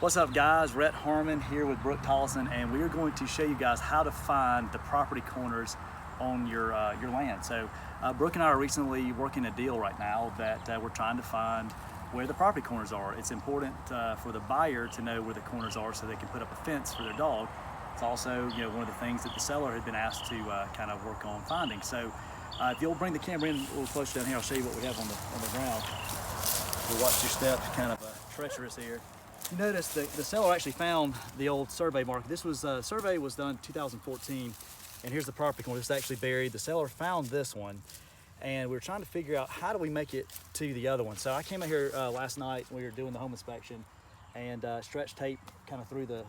What's up guys, Rett Harmon here with Brooke Tolleson, and we are going to show you guys how to find the property corners on your land. So Brooke and I are recently working a deal right now that we're trying to find where the property corners are. It's important for the buyer to know where the corners are so they can put up a fence for their dog. It's also one of the things that the seller had been asked to kind of work on finding. So if you'll bring the camera in a little closer down here, I'll show you what we have on the ground. We'll watch your steps, kind of treacherous here. You notice the seller actually found the old survey marker. This was survey was done in 2014, and here's the property corner. It's actually buried. The seller found this one, and we were trying to figure out how do we make it to the other one. So I came out here last night. We were doing the home inspection, and stretched tape kind of through the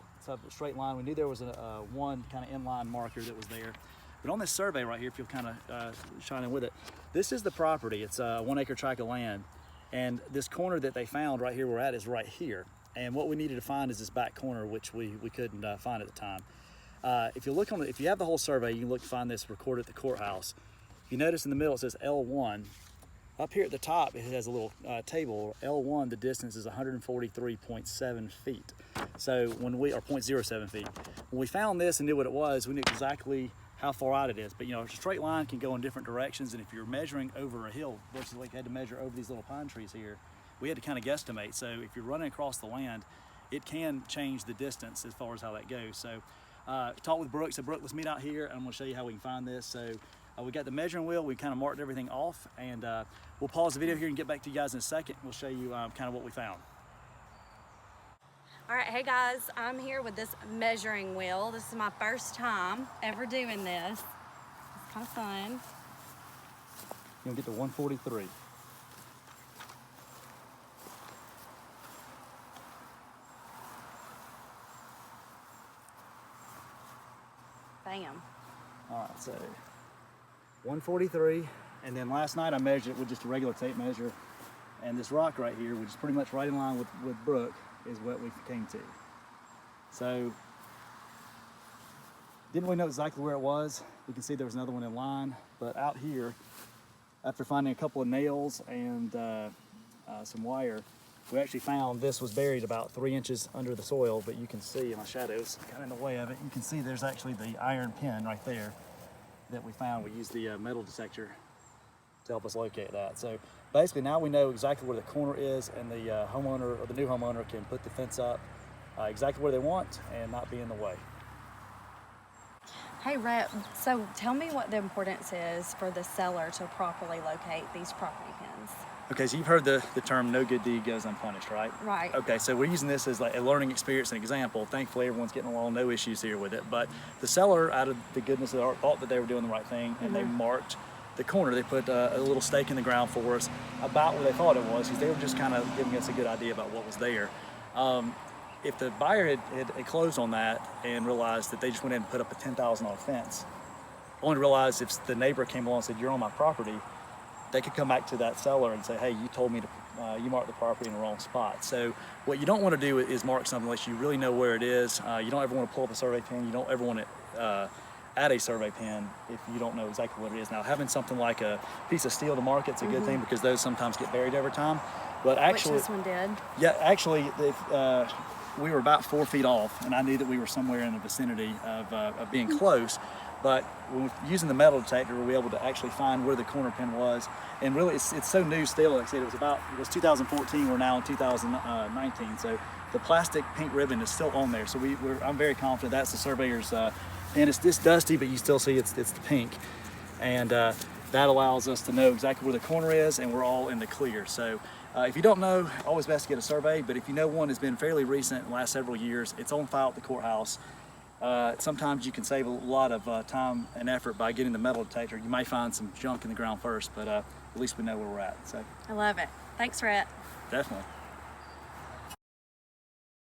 straight line. We knew there was a one kind of inline marker that was there. But on this survey right here, if you'll kind of shine in with it, this is the property. It's a 1 acre tract of land, and this corner that they found right here we're at is right here. And what we needed to find is this back corner, which we couldn't find at the time. If you look on if you have the whole survey, you can look to find this recorded at the courthouse. If you notice in the middle it says L1. Up here at the top it has a little table. L1, the distance is 143.7 feet. So when we or 0.07 feet. When we found this and knew what it was, we knew exactly how far out it is. But a straight line can go in different directions, and if you're measuring over a hill versus like you had to measure over these little pine trees here, we had to kind of guesstimate. So if you're running across the land, it can change the distance as far as how that goes. So talked with Brooke, said, Brooke, let's meet out here and I'm gonna show you how we can find this. So we got the measuring wheel, we kind of marked everything off, and we'll pause the video here and get back to you guys in a second. We'll show you kind of what we found. All right, hey guys, I'm here with this measuring wheel. This is my first time ever doing this. It's kind of fun. You're gonna get to 143. Bam. All right, so 143, and then last night I measured it with just a regular tape measure, and this rock right here, which is pretty much right in line with Brooke, is what we came to. So didn't really know exactly where it was. You can see there was another one in line, but out here, after finding a couple of nails and some wire, we actually found this was buried about 3 inches under the soil, but you can see in my shadows, kind of in the way of it, you can see there's actually the iron pin right there that we found. We used the metal detector to help us locate that. So basically now we know exactly where the corner is, and the homeowner or the new homeowner can put the fence up exactly where they want and not be in the way. Hey Rhett, so tell me what the importance is for the seller to properly locate these property pins. Okay, so you've heard the term "no good deed goes unpunished," right? Right. Okay, so we're using this as like a learning experience and example. Thankfully, everyone's getting along, no issues here with it. But the seller, out of the goodness of their heart, thought that they were doing the right thing, and they marked the corner. They put a little stake in the ground for us about where they thought it was, because they were just kind of giving us a good idea about what was there. If the buyer had closed on that and realized that they just went in and put up a $10,000 fence, only to realize if the neighbor came along and said, "You're on my property," they could come back to that seller and say, "Hey, you told me to, you marked the property in the wrong spot." So what you don't want to do is mark something unless you really know where it is. You don't ever want to pull up a survey pin. You don't ever want to add a survey pin if you don't know exactly what it is. Now, having something like a piece of steel to mark it's a good thing, because those sometimes get buried over time. But actually, which this one did. Yeah, actually, we were about 4 feet off, and I knew that we were somewhere in the vicinity of being close. But when using the metal detector, we were able to actually find where the corner pin was. And really, it's so new still. Like I said, it was 2014. We're now in 2019. So the plastic pink ribbon is still on there. So I'm very confident that's the surveyor's pin. It's this dusty, but you still see it's the pink. And that allows us to know exactly where the corner is, and we're all in the clear. So if you don't know, always best to get a survey. But if you know one has been fairly recent in the last several years, it's on file at the courthouse. Sometimes you can save a lot of time and effort by getting the metal detector. You may find some junk in the ground first, but at least we know where we're at. So I love it. Thanks, Rhett. Definitely.